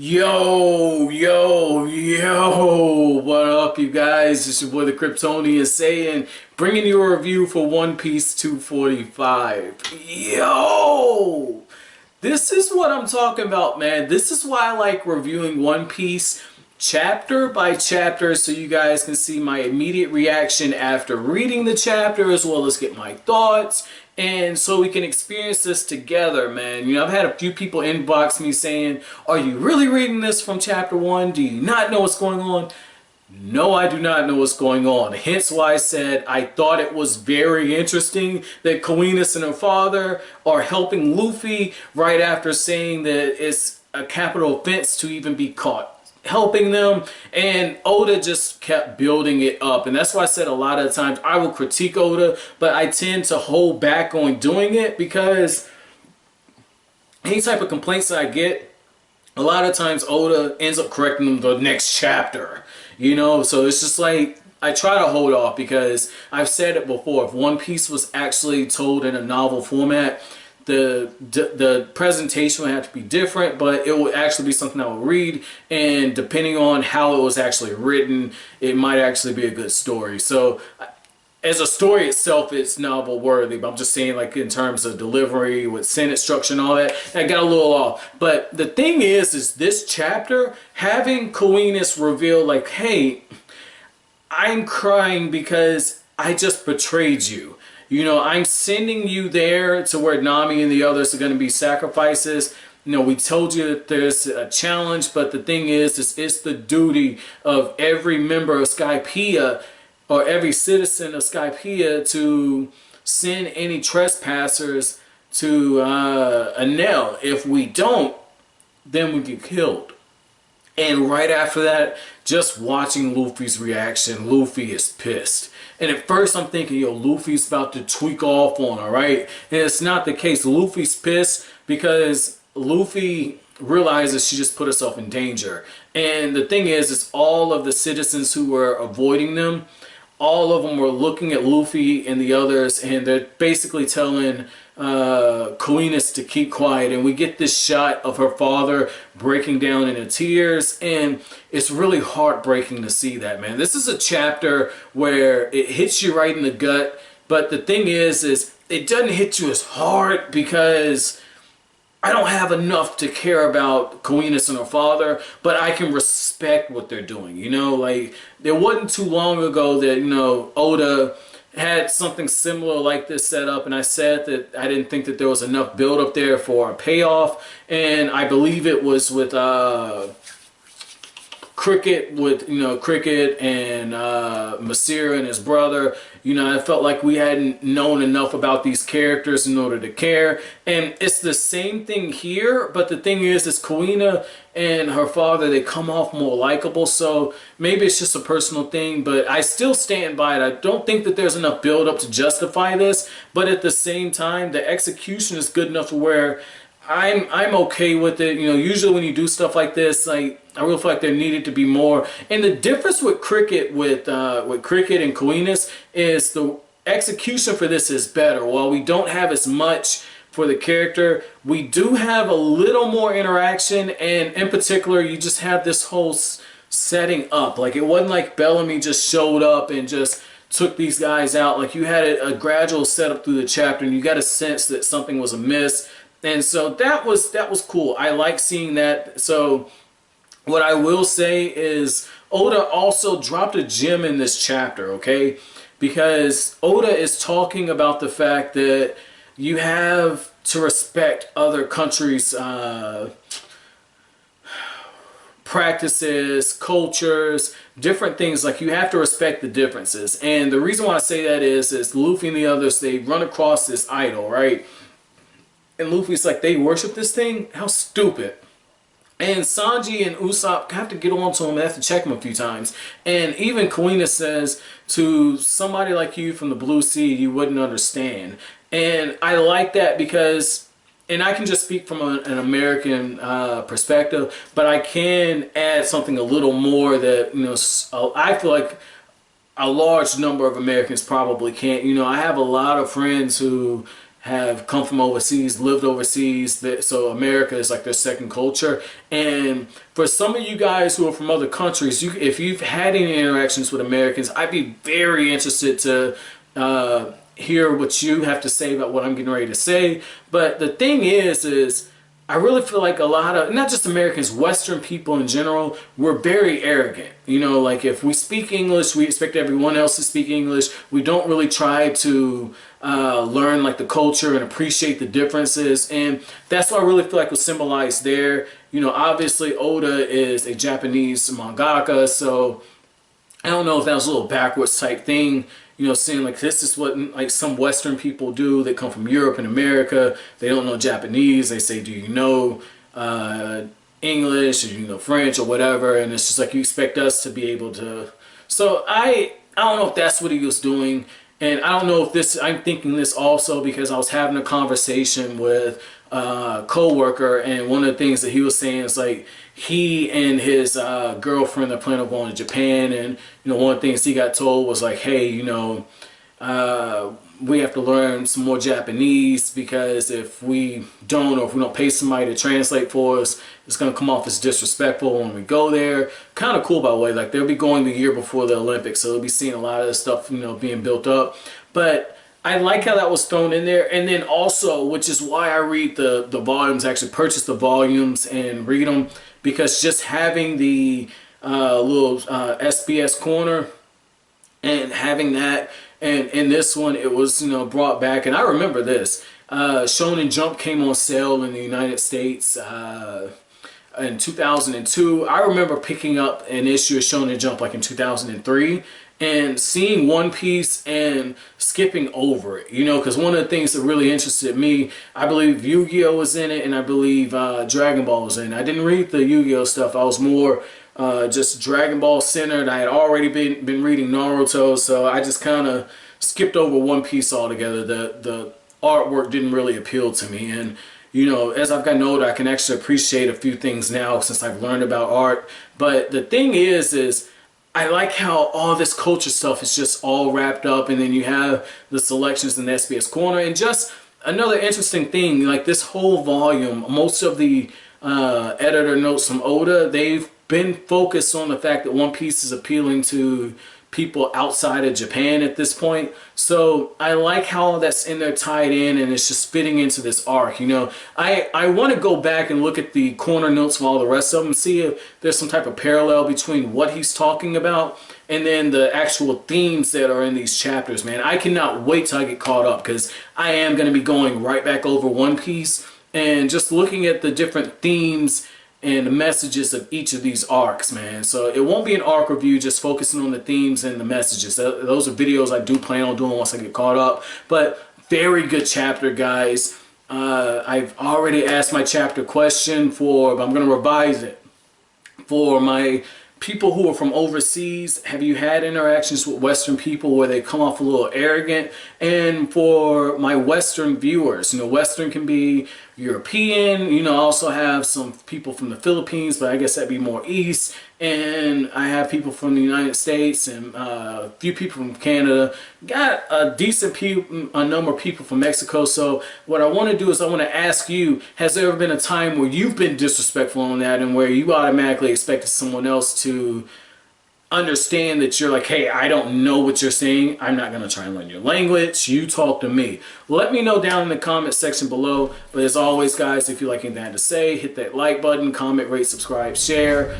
Yo, what up, you guys? It's your boy the Kryptonian saying, bringing you a review for One Piece 245. Yo! This is what I'm talking about, man. This is why I like reviewing One Piece chapter by chapter, so you guys can see my immediate reaction after reading the chapter, as well as get my thoughts, and so we can experience this together, man. You know, I've had a few people inbox me saying, are you really reading this from chapter 1? Do you not know what's going on? No, I do not know what's going on. Hence why I said I thought it was very interesting that Conis and her father are helping Luffy right after saying that it's a capital offense to even be caught helping them, and Oda just kept building it up. And that's why I said a lot of times I will critique Oda, but I tend to hold back on doing it because any type of complaints that I get, a lot of times Oda ends up correcting them the next chapter, you know. So it's just like I try to hold off, because I've said it before, if One Piece was actually told in a novel format, the presentation would have to be different, but it would actually be something I would read, and depending on how it was actually written, it might actually be a good story. So as a story itself, it's novel worthy, but I'm just saying, like, in terms of delivery with sentence structure and all that, I got a little off. But the thing is this chapter, having Conis reveal, like, hey, I'm crying because I just betrayed you. You know, I'm sending you there to where Nami and the others are going to be sacrifices. You know, we told you that there's a challenge, but the thing is it's the duty of every member of Skypiea, or every citizen of Skypiea, to send any trespassers to Enel. If we don't, then we get killed. And right after that, just watching Luffy's reaction, Luffy is pissed. And at first I'm thinking, yo, Luffy's about to tweak off on her, right? And it's not the case. Luffy's pissed because Luffy realizes she just put herself in danger. And the thing is all of the citizens who were avoiding them, all of them were looking at Luffy and the others, and they're basically telling Conis to keep quiet. And we get this shot of her father breaking down into tears, and it's really heartbreaking to see that, man. This is a chapter where it hits you right in the gut, but the thing is it doesn't hit you as hard because I don't have enough to care about Conis and her father, but I can respect what they're doing. You know, like, it wasn't too long ago that, you know, Oda had something similar like this set up, and I said that I didn't think that there was enough build up there for a payoff, and I believe it was with Cricket, with, you know, Cricket and Masira and his brother. You know, I felt like we hadn't known enough about these characters in order to care. And it's the same thing here, but the thing is Coina and her father, they come off more likable. So maybe it's just a personal thing, but I still stand by it. I don't think that there's enough build up to justify this, but at the same time, the execution is good enough to where I'm okay with it. You know, usually when you do stuff like this, like, I really feel like there needed to be more. And the difference with Cricket, with Cricket and Conis, is the execution for this is better. While we don't have as much for the character, we do have a little more interaction, and in particular, you just have this whole setting up. Like, it wasn't like Bellamy just showed up and just took these guys out. Like, you had a gradual setup through the chapter, and you got a sense that something was amiss. And so that was cool. I like seeing that. So what I will say is Oda also dropped a gem in this chapter, okay? Because Oda is talking about the fact that you have to respect other countries' practices, cultures, different things. Like, you have to respect the differences. And the reason why I say that is Luffy and the others, they run across this idol, right? And Luffy's like, they worship this thing? How stupid. And Sanji and Usopp have to get on to him. They have to check him a few times. And even Conis says, to somebody like you from the Blue Sea, you wouldn't understand. And I like that because, and I can just speak from an American perspective, but I can add something a little more that, you know, I feel like a large number of Americans probably can't. You know, I have a lot of friends who have come from overseas, lived overseas, so America is like their second culture. And for some of you guys who are from other countries, if you've had any interactions with Americans, I'd be very interested to hear what you have to say about what I'm getting ready to say. But the thing is I really feel like a lot of, not just Americans, Western people in general, we're very arrogant. You know, like if we speak English, we expect everyone else to speak English. We don't really try to learn like the culture and appreciate the differences. And that's what I really feel like was symbolized there. You know, obviously Oda is a Japanese mangaka, so I don't know if that was a little backwards type thing. You know, saying like this is what like some Western people do. They come from Europe and America. They don't know Japanese. They say, do you know English, or do you know French or whatever? And it's just like you expect us to be able to. So I don't know if that's what he was doing. And I don't know if this, I'm thinking this also because I was having a conversation with a co-worker, and one of the things that he was saying is like he and his girlfriend are planning on going to Japan, and you know, one of the things he got told was like, hey, you know, we have to learn some more Japanese, because if we don't, or if we don't pay somebody to translate for us, it's going to come off as disrespectful when we go there. Kind of cool, by the way. Like, they'll be going the year before the Olympics, so they'll be seeing a lot of this stuff, you know, being built up. But I like how that was thrown in there. And then also, which is why I read the volumes, actually purchase the volumes and read them, because just having the little SBS corner and having that, and in this one it was, you know, brought back. And I remember this Shonen Jump came on sale in the United States in 2002. I remember picking up an issue of Shonen Jump like in 2003 and seeing One Piece and skipping over it, you know, because one of the things that really interested me, I believe Yu-Gi-Oh was in it, and I believe Dragon Ball was in it. I didn't read the Yu-Gi-Oh stuff. I was more just Dragon Ball centered. I had already been reading Naruto, so I just kind of skipped over One Piece altogether. The artwork didn't really appeal to me, and you know, as I've gotten older, I can actually appreciate a few things now since I've learned about art. But the thing is I like how all this culture stuff is just all wrapped up, and then you have the selections in the SBS corner. And just another interesting thing, like this whole volume, most of the editor notes from Oda, they've been focused on the fact that One Piece is appealing to people outside of Japan at this point. So I like how that's in there tied in, and it's just fitting into this arc. You know, I want to go back and look at the corner notes for all the rest of them, see if there's some type of parallel between what he's talking about and then the actual themes that are in these chapters, man. I cannot wait till I get caught up, because I am going to be going right back over One Piece and just looking at the different themes and the messages of each of these arcs, man. So it won't be an arc review, just focusing on the themes and the messages. Those are videos I do plan on doing once I get caught up. But very good chapter, guys. I've already asked my chapter question but I'm going to revise it. For my people who are from overseas, have you had interactions with Western people where they come off a little arrogant? And for my Western viewers, you know, Western can be European, you know, I also have some people from the Philippines, but I guess that'd be more East. And I have people from the United States and a few people from Canada. Got a decent number of people from Mexico. So what I want to do is I want to ask you, has there ever been a time where you've been disrespectful on that, and where you automatically expected someone else to understand that you're like, hey, I don't know what you're saying, I'm not going to try and learn your language, you talk to me? Let me know down in the comment section below. But as always, guys, if you like anything I had to say, hit that like button, comment, rate, subscribe, share.